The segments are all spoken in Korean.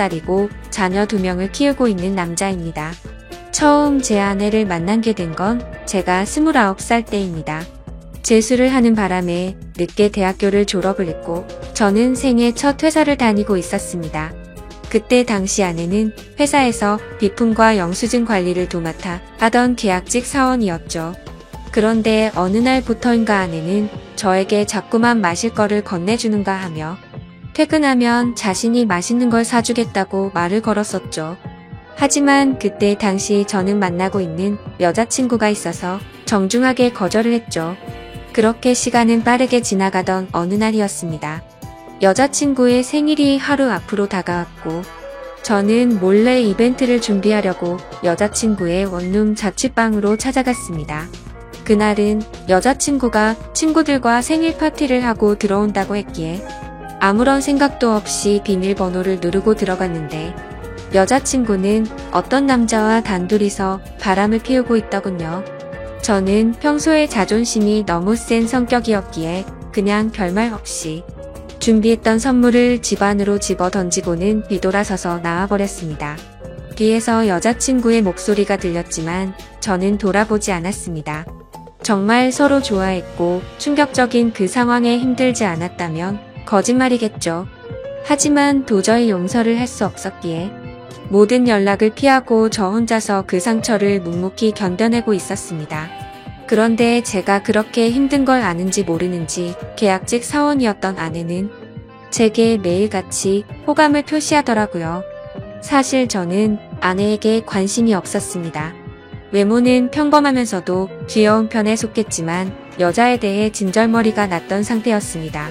살이고 자녀 2명을 키우고 있는 남자입니다. 처음 제 아내를 만나게 된 건 제가 29살 때입니다. 재수를 하는 바람에 늦게 대학교를 졸업을 했고 저는 생애 첫 회사를 다니고 있었습니다. 그때 당시 아내는 회사에서 비품과 영수증 관리를 도맡아 하던 계약직 사원이었죠. 그런데 어느 날부터인가 아내는 저에게 자꾸만 마실 거를 건네주는가 하며 퇴근하면 자신이 맛있는 걸 사주겠다고 말을 걸었었죠. 하지만 그때 당시 저는 만나고 있는 여자친구가 있어서 정중하게 거절을 했죠. 그렇게 시간은 빠르게 지나가던 어느 날이었습니다. 여자친구의 생일이 하루 앞으로 다가왔고 저는 몰래 이벤트를 준비하려고 여자친구의 원룸 자취방으로 찾아갔습니다. 그날은 여자친구가 친구들과 생일 파티를 하고 들어온다고 했기에 아무런 생각도 없이 비밀번호를 누르고 들어갔는데 여자친구는 어떤 남자와 단둘이서 바람을 피우고 있더군요. 저는 평소에 자존심이 너무 센 성격이었기에 그냥 별말 없이 준비했던 선물을 집 안으로 집어 던지고는 뒤돌아서서 나와버렸습니다. 뒤에서 여자친구의 목소리가 들렸지만 저는 돌아보지 않았습니다. 정말 서로 좋아했고 충격적인 그 상황에 힘들지 않았다면 거짓말이겠죠. 하지만 도저히 용서를 할 수 없었기에 모든 연락을 피하고 저 혼자서 그 상처를 묵묵히 견뎌내고 있었습니다. 그런데 제가 그렇게 힘든 걸 아는지 모르는지 계약직 사원이었던 아내는 제게 매일같이 호감을 표시하더라고요. 사실 저는 아내에게 관심이 없었습니다. 외모는 평범하면서도 귀여운 편에 속했지만 여자에 대해 진절머리가 났던 상태였습니다.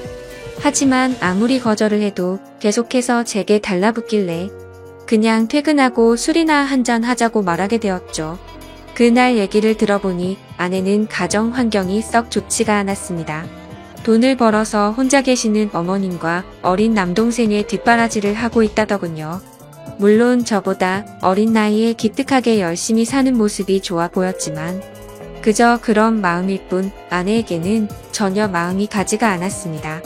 하지만 아무리 거절을 해도 계속해서 제게 달라붙길래 그냥 퇴근하고 술이나 한잔 하자고 말하게 되었죠. 그날 얘기를 들어보니 아내는 가정 환경이 썩 좋지가 않았습니다. 돈을 벌어서 혼자 계시는 어머님과 어린 남동생의 뒷바라지를 하고 있다더군요. 물론 저보다 어린 나이에 기특하게 열심히 사는 모습이 좋아 보였지만 그저 그런 마음일 뿐 아내에게는 전혀 마음이 가지가 않았습니다.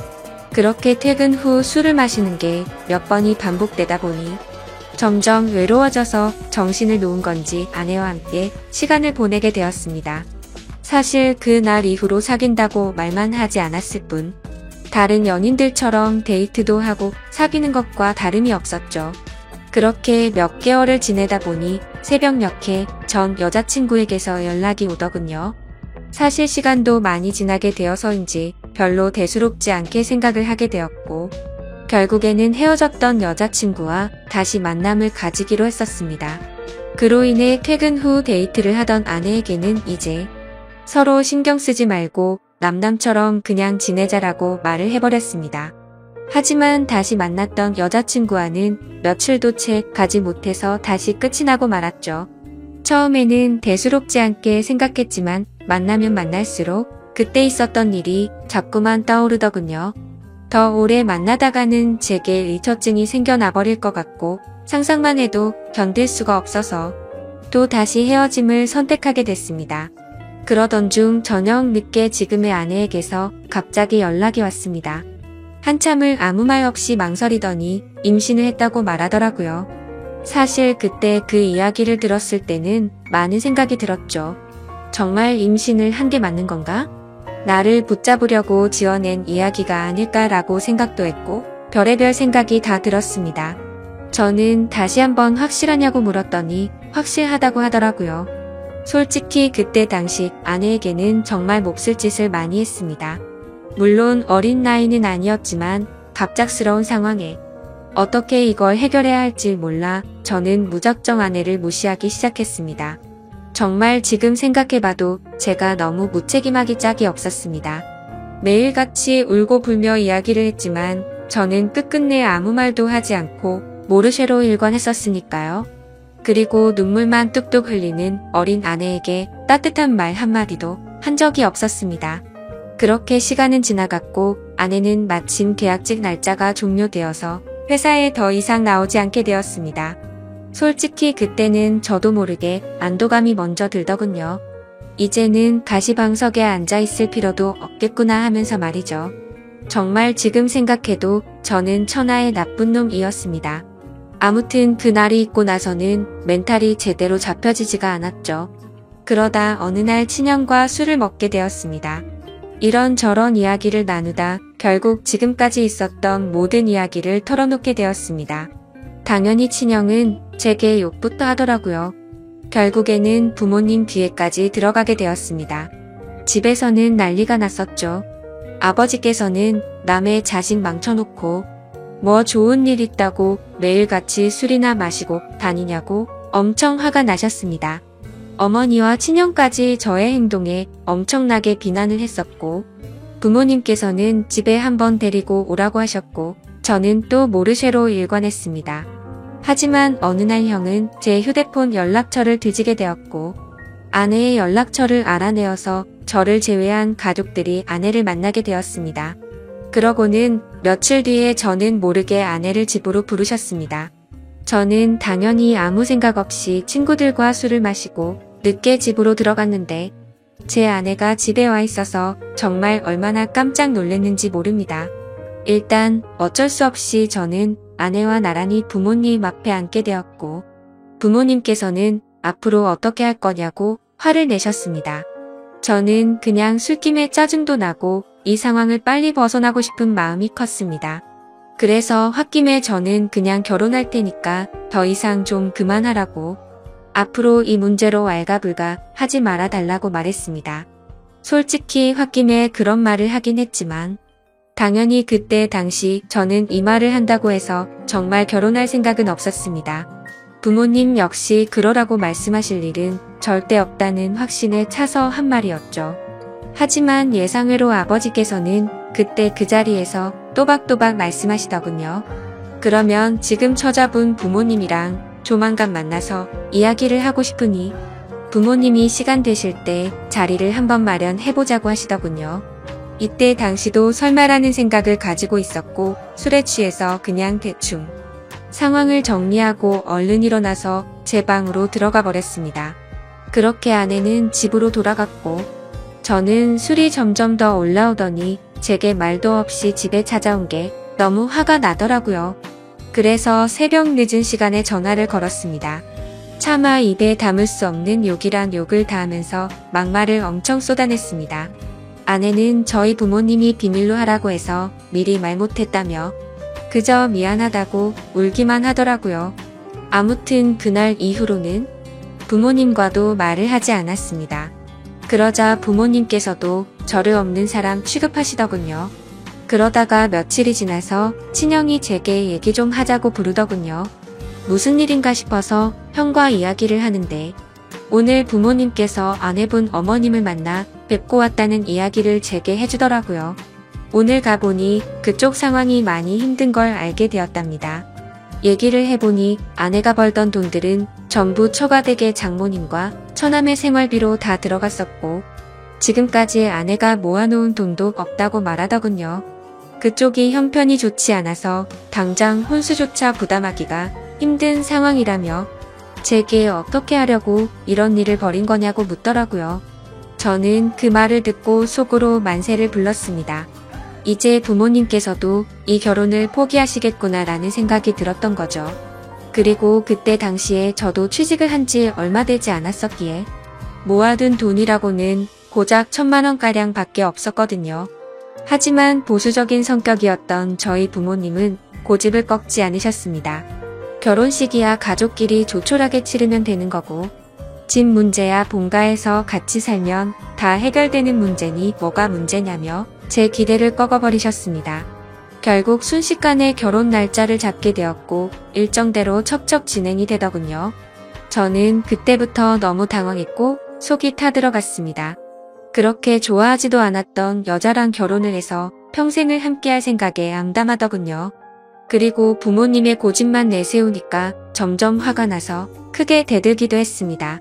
그렇게 퇴근 후 술을 마시는 게 몇 번이 반복되다 보니 점점 외로워져서 정신을 놓은 건지 아내와 함께 시간을 보내게 되었습니다. 사실 그날 이후로 사귄다고 말만 하지 않았을 뿐 다른 연인들처럼 데이트도 하고 사귀는 것과 다름이 없었죠. 그렇게 몇 개월을 지내다 보니 새벽녘에 전 여자친구에게서 연락이 오더군요. 사실 시간도 많이 지나게 되어서인지 별로 대수롭지 않게 생각을 하게 되었고 결국에는 헤어졌던 여자친구와 다시 만남을 가지기로 했었습니다. 그로 인해 퇴근 후 데이트를 하던 아내에게는 이제 서로 신경 쓰지 말고 남남처럼 그냥 지내자라고 말을 해버렸습니다. 하지만 다시 만났던 여자친구와는 며칠도 채 가지 못해서 다시 끝이 나고 말았죠. 처음에는 대수롭지 않게 생각했지만 만나면 만날수록 그때 있었던 일이 자꾸만 떠오르더군요. 더 오래 만나다가는 제게 일처증이 생겨나 버릴 것 같고 상상만 해도 견딜 수가 없어서 또 다시 헤어짐을 선택하게 됐습니다. 그러던 중 저녁 늦게 지금의 아내에게서 갑자기 연락이 왔습니다. 한참을 아무 말 없이 망설이더니 임신을 했다고 말하더라고요. 사실 그때 그 이야기를 들었을 때는 많은 생각이 들었죠. 정말 임신을 한 게 맞는 건가? 나를 붙잡으려고 지어낸 이야기가 아닐까라고 생각도 했고 별의별 생각이 다 들었습니다. 저는 다시 한번 확실하냐고 물었더니 확실하다고 하더라고요. 솔직히 그때 당시 아내에게는 정말 몹쓸 짓을 많이 했습니다. 물론 어린 나이는 아니었지만 갑작스러운 상황에 어떻게 이걸 해결해야 할지 몰라 저는 무작정 아내를 무시하기 시작했습니다. 정말 지금 생각해봐도 제가 너무 무책임하기 짝이 없었습니다. 매일같이 울고 불며 이야기를 했지만 저는 끝끝내 아무 말도 하지 않고 모르쇠로 일관했었으니까요. 그리고 눈물만 뚝뚝 흘리는 어린 아내에게 따뜻한 말 한마디도 한 적이 없었습니다. 그렇게 시간은 지나갔고 아내는 마침 계약직 날짜가 종료되어서 회사에 더 이상 나오지 않게 되었습니다. 솔직히 그때는 저도 모르게 안도감이 먼저 들더군요. 이제는 가시방석에 앉아있을 필요도 없겠구나 하면서 말이죠. 정말 지금 생각해도 저는 천하의 나쁜 놈이었습니다. 아무튼 그날이 있고 나서는 멘탈이 제대로 잡혀지지가 않았죠. 그러다 어느 날 친형과 술을 먹게 되었습니다. 이런저런 이야기를 나누다 결국 지금까지 있었던 모든 이야기를 털어놓게 되었습니다. 당연히 친형은 제게 욕부터 하더라고요. 결국에는 부모님 뒤에까지 들어가게 되었습니다. 집에서는 난리가 났었죠. 아버지께서는 남의 자식 망쳐놓고 뭐 좋은 일 있다고 매일같이 술이나 마시고 다니냐고 엄청 화가 나셨습니다. 어머니와 친형까지 저의 행동에 엄청나게 비난을 했었고 부모님께서는 집에 한번 데리고 오라고 하셨고 저는 또 모르쇠로 일관했습니다. 하지만 어느 날 형은 제 휴대폰 연락처를 뒤지게 되었고 아내의 연락처를 알아내어서 저를 제외한 가족들이 아내를 만나게 되었습니다. 그러고는 며칠 뒤에 저는 모르게 아내를 집으로 부르셨습니다. 저는 당연히 아무 생각 없이 친구들과 술을 마시고 늦게 집으로 들어갔는데 제 아내가 집에 와 있어서 정말 얼마나 깜짝 놀랐는지 모릅니다. 일단 어쩔 수 없이 저는 아내와 나란히 부모님 앞에 앉게 되었고 부모님께서는 앞으로 어떻게 할 거냐고 화를 내셨습니다. 저는 그냥 술김에 짜증도 나고 이 상황을 빨리 벗어나고 싶은 마음이 컸습니다. 그래서 홧김에 저는 그냥 결혼할 테니까 더 이상 좀 그만하라고 앞으로 이 문제로 왈가불가 하지 말아 달라고 말했습니다. 솔직히 홧김에 그런 말을 하긴 했지만 당연히 그때 당시 저는 이 말을 한다고 해서 정말 결혼할 생각은 없었습니다. 부모님 역시 그러라고 말씀하실 일은 절대 없다는 확신에 차서 한 말이었죠. 하지만 예상외로 아버지께서는 그때 그 자리에서 또박또박 말씀하시더군요. 그러면 지금 처자분 부모님이랑 조만간 만나서 이야기를 하고 싶으니 부모님이 시간 되실 때 자리를 한번 마련해보자고 하시더군요. 이때 당시도 설마라는 생각을 가지고 있었고 술에 취해서 그냥 대충 상황을 정리하고 얼른 일어나서 제 방으로 들어가 버렸습니다. 그렇게 아내는 집으로 돌아갔고 저는 술이 점점 더 올라오더니 제게 말도 없이 집에 찾아온 게 너무 화가 나더라고요. 그래서 새벽 늦은 시간에 전화를 걸었습니다. 차마 입에 담을 수 없는 욕이란 욕을 다 하면서 막말을 엄청 쏟아냈습니다. 아내는 저희 부모님이 비밀로 하라고 해서 미리 말 못했다며 그저 미안하다고 울기만 하더라고요. 아무튼 그날 이후로는 부모님과도 말을 하지 않았습니다. 그러자 부모님께서도 저를 없는 사람 취급하시더군요. 그러다가 며칠이 지나서 친형이 제게 얘기 좀 하자고 부르더군요. 무슨 일인가 싶어서 형과 이야기를 하는데 오늘 부모님께서 아내분 어머님을 만나 뵙고 왔다는 이야기를 제게 해주더라고요. 오늘 가보니 그쪽 상황이 많이 힘든 걸 알게 되었답니다. 얘기를 해보니 아내가 벌던 돈들은 전부 처가댁의 장모님과 처남의 생활비로 다 들어갔었고 지금까지 아내가 모아놓은 돈도 없다고 말하더군요. 그쪽이 형편이 좋지 않아서 당장 혼수조차 부담하기가 힘든 상황이라며 제게 어떻게 하려고 이런 일을 벌인 거냐고 묻더라고요. 저는 그 말을 듣고 속으로 만세를 불렀습니다. 이제 부모님께서도 이 결혼을 포기하시겠구나라는 생각이 들었던 거죠. 그리고 그때 당시에 저도 취직을 한 지 얼마 되지 않았었기에 모아둔 돈이라고는 고작 1,000만 원가량 밖에 없었거든요. 하지만 보수적인 성격이었던 저희 부모님은 고집을 꺾지 않으셨습니다. 결혼식이야 가족끼리 조촐하게 치르면 되는 거고 집 문제야 본가에서 같이 살면 다 해결되는 문제니 뭐가 문제냐며 제 기대를 꺾어버리셨습니다. 결국 순식간에 결혼 날짜를 잡게 되었고 일정대로 척척 진행이 되더군요. 저는 그때부터 너무 당황했고 속이 타들어갔습니다. 그렇게 좋아하지도 않았던 여자랑 결혼을 해서 평생을 함께할 생각에 암담하더군요. 그리고 부모님의 고집만 내세우니까 점점 화가 나서 크게 대들기도 했습니다.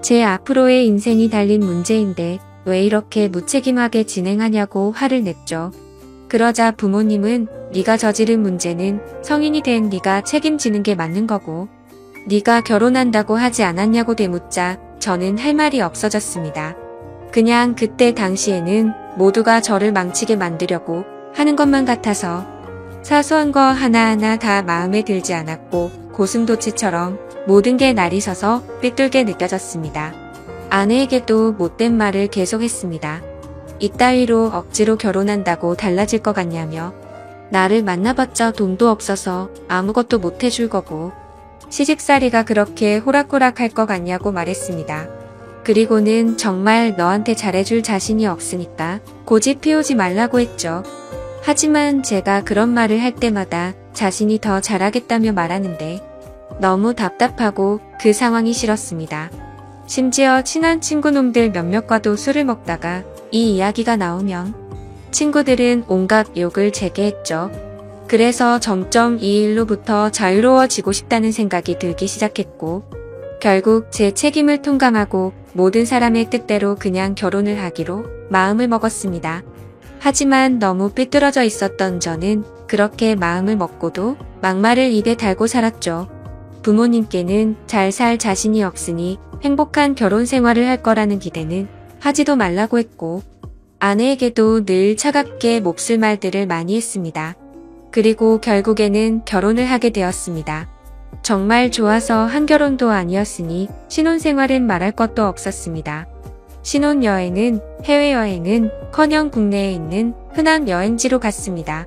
제 앞으로의 인생이 달린 문제인데 왜 이렇게 무책임하게 진행하냐고 화를 냈죠. 그러자 부모님은 네가 저지른 문제는 성인이 된 네가 책임지는 게 맞는 거고 네가 결혼한다고 하지 않았냐고 되묻자 저는 할 말이 없어졌습니다. 그냥 그때 당시에는 모두가 저를 망치게 만들려고 하는 것만 같아서 사소한 거 하나하나 다 마음에 들지 않았고 고슴도치처럼 모든 게 날이 서서 삐뚤게 느껴졌습니다. 아내에게도 못된 말을 계속했습니다. 이따위로 억지로 결혼한다고 달라질 것 같냐며, 나를 만나봤자 돈도 없어서 아무것도 못 해줄 거고 시집살이가 그렇게 호락호락할 것 같냐고 말했습니다. 그리고는 정말 너한테 잘해줄 자신이 없으니까 고집 피우지 말라고 했죠. 하지만 제가 그런 말을 할 때마다 자신이 더 잘하겠다며 말하는데 너무 답답하고 그 상황이 싫었습니다. 심지어 친한 친구놈들 몇몇과도 술을 먹다가 이 이야기가 나오면 친구들은 온갖 욕을 제게 했죠. 그래서 점점 이 일로부터 자유로워지고 싶다는 생각이 들기 시작했고 결국 제 책임을 통감하고 모든 사람의 뜻대로 그냥 결혼을 하기로 마음을 먹었습니다. 하지만 너무 삐뚤어져 있었던 저는 그렇게 마음을 먹고도 막말을 입에 달고 살았죠. 부모님께는 잘 살 자신이 없으니 행복한 결혼 생활을 할 거라는 기대는 하지도 말라고 했고 아내에게도 늘 차갑게 몹쓸 말들을 많이 했습니다. 그리고 결국에는 결혼을 하게 되었습니다. 정말 좋아서 한 결혼도 아니었으니 신혼생활은 말할 것도 없었습니다. 신혼여행은 해외여행은 커녕 국내에 있는 흔한 여행지로 갔습니다.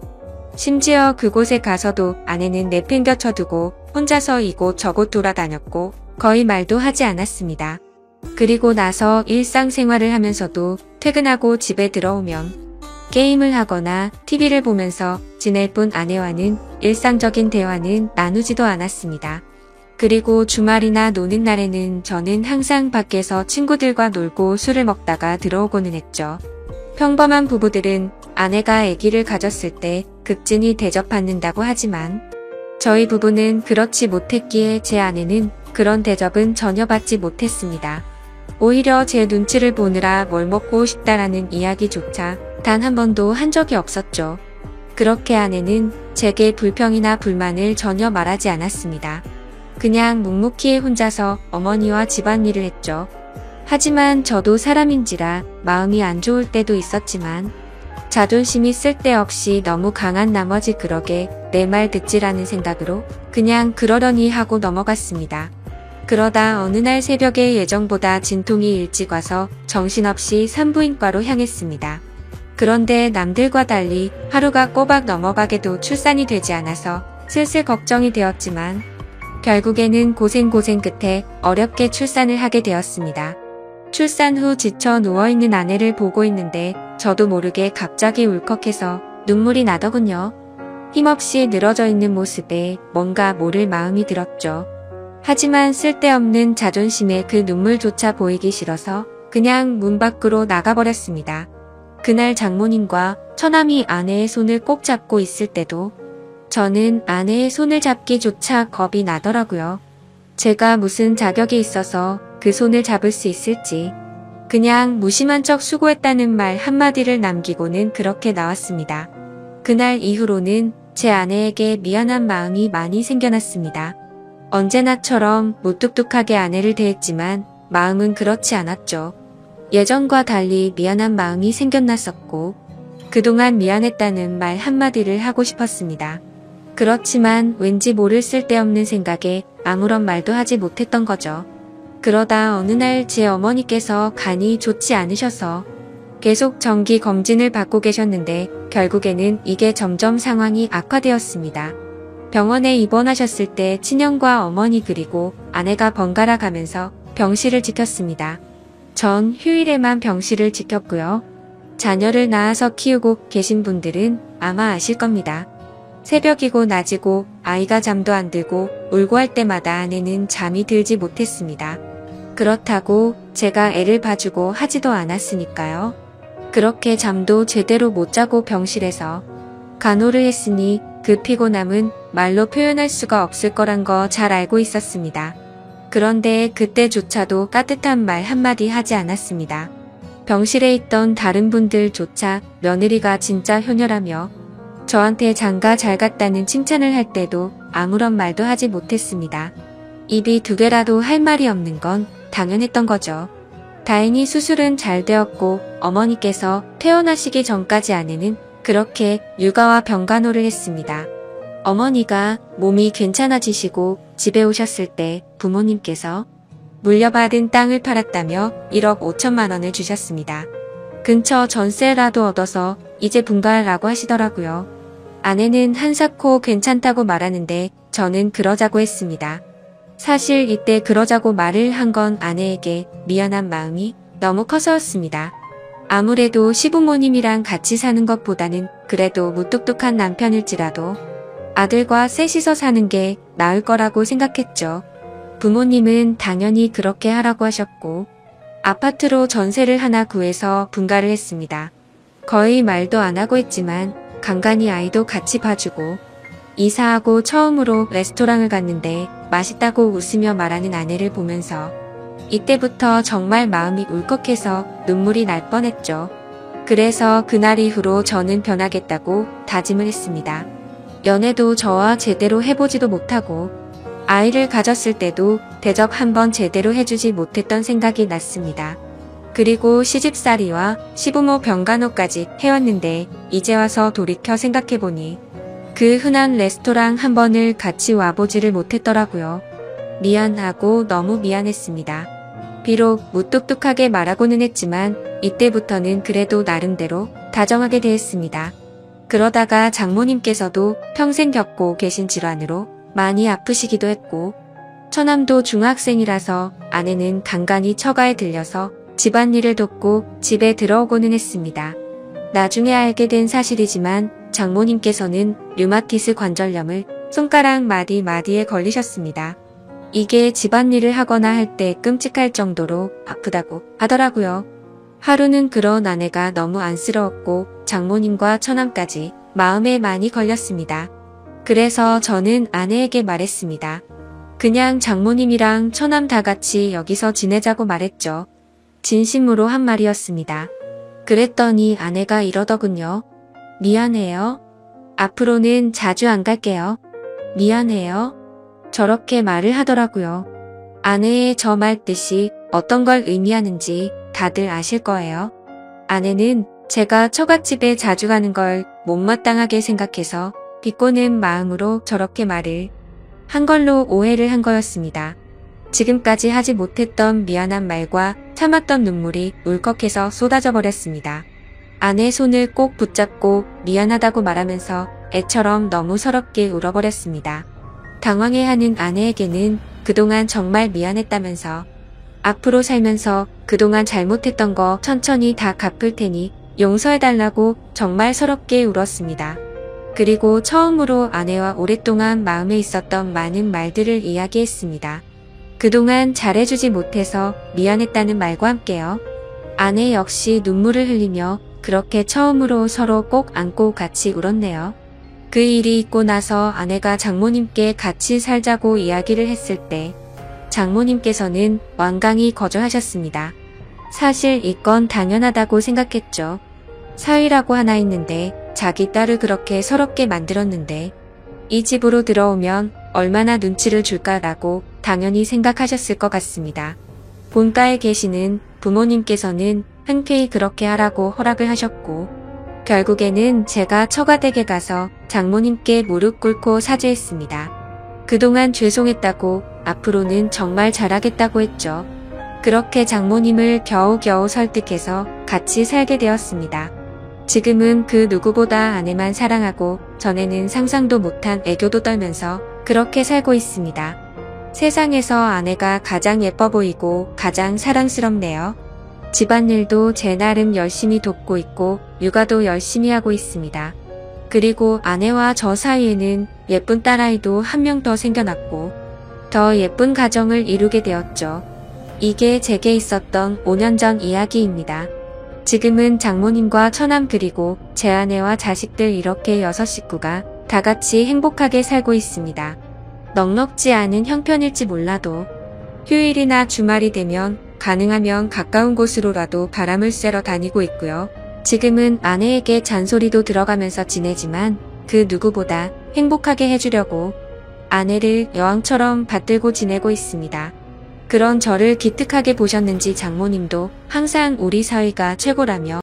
심지어 그곳에 가서도 아내는 내팽겨쳐두고 혼자서 이곳 저곳 돌아다녔고 거의 말도 하지 않았습니다. 그리고 나서 일상생활을 하면서도 퇴근하고 집에 들어오면 게임을 하거나 TV를 보면서 지낼 뿐 아내와는 일상적인 대화는 나누지도 않았습니다. 그리고 주말이나 노는 날에는 저는 항상 밖에서 친구들과 놀고 술을 먹다가 들어오고는 했죠. 평범한 부부들은 아내가 아기를 가졌을 때 극진히 대접받는다고 하지만 저희 부부는 그렇지 못했기에 제 아내는 그런 대접은 전혀 받지 못했습니다. 오히려 제 눈치를 보느라 뭘 먹고 싶다라는 이야기조차 단 한 번도 한 적이 없었죠. 그렇게 아내는 제게 불평이나 불만을 전혀 말하지 않았습니다. 그냥 묵묵히 혼자서 어머니와 집안일을 했죠. 하지만 저도 사람인지라 마음이 안 좋을 때도 있었지만 자존심이 쓸데없이 너무 강한 나머지 그러게 내 말 듣지라는 생각으로 그냥 그러려니 하고 넘어갔습니다. 그러다 어느 날 새벽에 예정보다 진통이 일찍 와서 정신없이 산부인과로 향했습니다. 그런데 남들과 달리 하루가 꼬박 넘어가게도 출산이 되지 않아서 슬슬 걱정이 되었지만 결국에는 고생 끝에 어렵게 출산을 하게 되었습니다. 출산 후 지쳐 누워있는 아내를 보고 있는데 저도 모르게 갑자기 울컥해서 눈물이 나더군요. 힘없이 늘어져 있는 모습에 뭔가 모를 마음이 들었죠. 하지만 쓸데없는 자존심에 그 눈물조차 보이기 싫어서 그냥 문 밖으로 나가버렸습니다. 그날 장모님과 처남이 아내의 손을 꼭 잡고 있을 때도 저는 아내의 손을 잡기조차 겁이 나더라고요. 제가 무슨 자격이 있어서 그 손을 잡을 수 있을지 그냥 무심한 척 수고했다는 말 한마디를 남기고는 그렇게 나왔습니다. 그날 이후로는 제 아내에게 미안한 마음이 많이 생겨났습니다. 언제나처럼 무뚝뚝하게 아내를 대했지만 마음은 그렇지 않았죠. 예전과 달리 미안한 마음이 생겨났었고 그동안 미안했다는 말 한마디를 하고 싶었습니다. 그렇지만 왠지 모를 쓸데없는 생각에 아무런 말도 하지 못했던 거죠. 그러다 어느 날 제 어머니께서 간이 좋지 않으셔서 계속 정기 검진을 받고 계셨는데 결국에는 이게 점점 상황이 악화되었습니다. 병원에 입원하셨을 때 친형과 어머니 그리고 아내가 번갈아 가면서 병실을 지켰습니다. 전 휴일에만 병실을 지켰고요. 자녀를 낳아서 키우고 계신 분들은 아마 아실 겁니다. 새벽이고 낮이고 아이가 잠도 안 들고 울고 할 때마다 아내는 잠이 들지 못했습니다. 그렇다고 제가 애를 봐주고 하지도 않았으니까요. 그렇게 잠도 제대로 못 자고 병실에서 간호를 했으니 그 피곤함은 말로 표현할 수가 없을 거란 거 잘 알고 있었습니다. 그런데 그때조차도 따뜻한 말 한마디 하지 않았습니다. 병실에 있던 다른 분들조차 며느리가 진짜 효녀라며 저한테 장가 잘 갔다는 칭찬을 할 때도 아무런 말도 하지 못했습니다. 입이 두 개라도 할 말이 없는 건 당연했던 거죠. 다행히 수술은 잘 되었고 어머니께서 퇴원하시기 전까지 아내는 그렇게 육아와 병간호를 했습니다. 어머니가 몸이 괜찮아지시고 집에 오셨을 때 부모님께서 물려받은 땅을 팔았다며 1억 5천만 원을 주셨습니다. 근처 전세라도 얻어서 이제 분가하라고 하시더라고요. 아내는 한사코 괜찮다고 말하는데 저는 그러자고 했습니다. 사실 이때 그러자고 말을 한 건 아내에게 미안한 마음이 너무 커서였습니다. 아무래도 시부모님이랑 같이 사는 것보다는 그래도 무뚝뚝한 남편일지라도 아들과 셋이서 사는 게 나을 거라고 생각했죠. 부모님은 당연히 그렇게 하라고 하셨고 아파트로 전세를 하나 구해서 분가를 했습니다. 거의 말도 안 하고 했지만 간간히 아이도 같이 봐주고 이사하고 처음으로 레스토랑을 갔는데 맛있다고 웃으며 말하는 아내를 보면서 이때부터 정말 마음이 울컥해서 눈물이 날 뻔했죠. 그래서 그날 이후로 저는 변하겠다고 다짐을 했습니다. 연애도 저와 제대로 해보지도 못하고 아이를 가졌을 때도 대접 한번 제대로 해주지 못했던 생각이 났습니다. 그리고 시집살이와 시부모 병간호까지 해왔는데 이제 와서 돌이켜 생각해보니 그 흔한 레스토랑 한 번을 같이 와보지를 못했더라고요. 미안하고 너무 미안했습니다. 비록 무뚝뚝하게 말하고는 했지만 이때부터는 그래도 나름대로 다정하게 대했습니다. 그러다가 장모님께서도 평생 겪고 계신 질환으로 많이 아프시기도 했고 처남도 중학생이라서 아내는 간간히 처가에 들려서 집안일을 돕고 집에 들어오고는 했습니다. 나중에 알게 된 사실이지만 장모님께서는 류마티스 관절염을 손가락 마디마디에 걸리셨습니다. 이게 집안일을 하거나 할 때 끔찍할 정도로 아프다고 하더라고요. 하루는 그런 아내가 너무 안쓰러웠고 장모님과 처남까지 마음에 많이 걸렸습니다. 그래서 저는 아내에게 말했습니다. 그냥 장모님이랑 처남 다 같이 여기서 지내자고 말했죠. 진심으로 한 말이었습니다. 그랬더니 아내가 이러더군요. 미안해요. 앞으로는 자주 안 갈게요. 미안해요. 저렇게 말을 하더라고요. 아내의 저 말 뜻이 어떤 걸 의미하는지 다들 아실 거예요. 아내는 제가 처갓집에 자주 가는 걸 못마땅하게 생각해서 비꼬는 마음으로 저렇게 말을 한 걸로 오해를 한 거였습니다. 지금까지 하지 못했던 미안한 말과 참았던 눈물이 울컥해서 쏟아져 버렸습니다. 아내 손을 꼭 붙잡고 미안하다고 말하면서 애처럼 너무 서럽게 울어버렸습니다. 당황해하는 아내에게는 그동안 정말 미안했다면서 앞으로 살면서 그동안 잘못했던 거 천천히 다 갚을 테니 용서해달라고 정말 서럽게 울었습니다. 그리고 처음으로 아내와 오랫동안 마음에 있었던 많은 말들을 이야기했습니다. 그동안 잘해주지 못해서 미안했다는 말과 함께요. 아내 역시 눈물을 흘리며 그렇게 처음으로 서로 꼭 안고 같이 울었네요. 그 일이 있고 나서 아내가 장모님께 같이 살자고 이야기를 했을 때 장모님께서는 완강히 거절하셨습니다. 사실 이건 당연하다고 생각했죠. 사위라고 하나 있는데 자기 딸을 그렇게 서럽게 만들었는데 이 집으로 들어오면 얼마나 눈치를 줄까라고 당연히 생각하셨을 것 같습니다. 본가에 계시는 부모님께서는 흔쾌히 그렇게 하라고 허락을 하셨고 결국에는 제가 처가댁에 가서 장모님께 무릎 꿇고 사죄했습니다. 그동안 죄송했다고 앞으로는 정말 잘하겠다고 했죠. 그렇게 장모님을 겨우겨우 설득해서 같이 살게 되었습니다. 지금은 그 누구보다 아내만 사랑하고 전에는 상상도 못한 애교도 떨면서 그렇게 살고 있습니다. 세상에서 아내가 가장 예뻐 보이고 가장 사랑스럽네요. 집안일도 제 나름 열심히 돕고 있고 육아도 열심히 하고 있습니다. 그리고 아내와 저 사이에는 예쁜 딸아이도 한 명 더 생겨났고 더 예쁜 가정을 이루게 되었죠. 이게 제게 있었던 5년 전 이야기입니다. 지금은 장모님과 처남 그리고 제 아내와 자식들 이렇게 6식구가 다 같이 행복하게 살고 있습니다. 넉넉지 않은 형편일지 몰라도 휴일이나 주말이 되면 가능하면 가까운 곳으로라도 바람을 쐬러 다니고 있고요. 지금은 아내에게 잔소리도 들어가면서 지내지만 그 누구보다 행복하게 해주려고 아내를 여왕처럼 받들고 지내고 있습니다. 그런 저를 기특하게 보셨는지 장모님도 항상 우리 사위가 최고라며